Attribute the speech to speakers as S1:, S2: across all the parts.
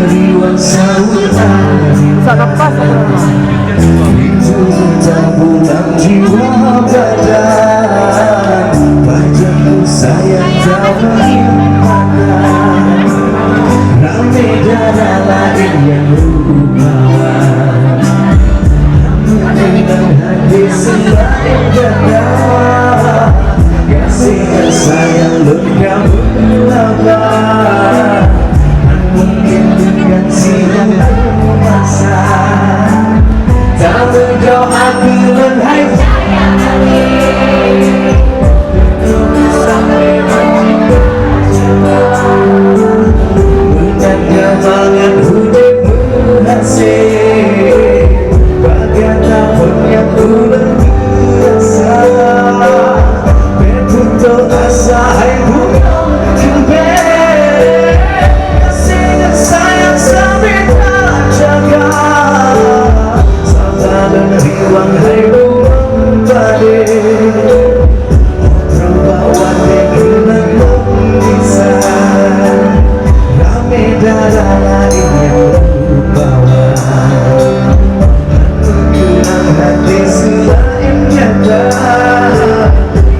S1: riwang sautan itu terbulang jiwa badan wajahmu sayang tak menyempatkan rame darah lain yang rupawan dengan hati selain berdamai kasih dan sayang lengkap berlabah mungkin dengan siang masa tak berdoa bulan hai sampai menjaga mangan hujan berhasil bagian tahun yang bulan biasa berputus asa hai bukan kembali kasih dan sayang sampai tak jaga sabar dan riwang hai buang badai terbawa dengan bisa rame darah lain yang lupawa dengan hati selain nyata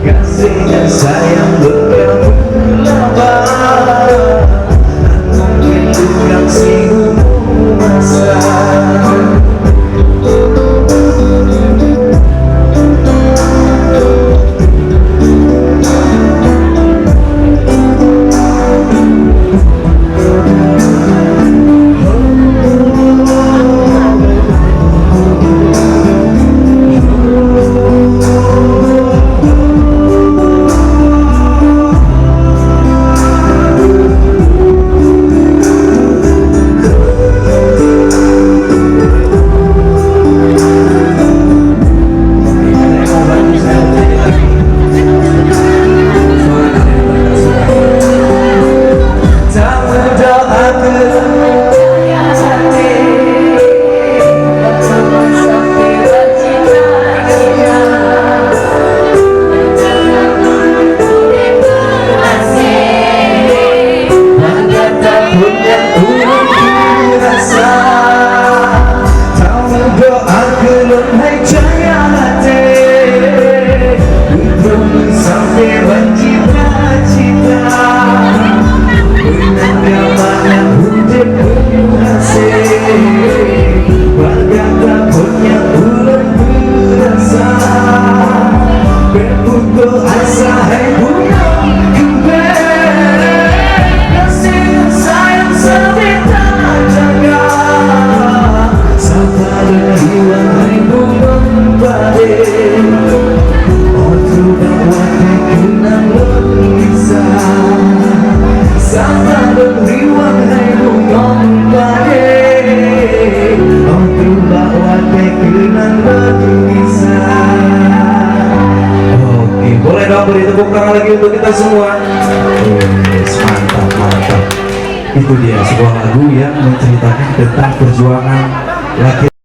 S1: kasih dan sayang berkamu labah mungkin bukan singgung masa beri tepuk tangan lagi untuk kita semua. Mantap, mantap. Itu dia sebuah lagu yang menceritakan tentang perjuangan laki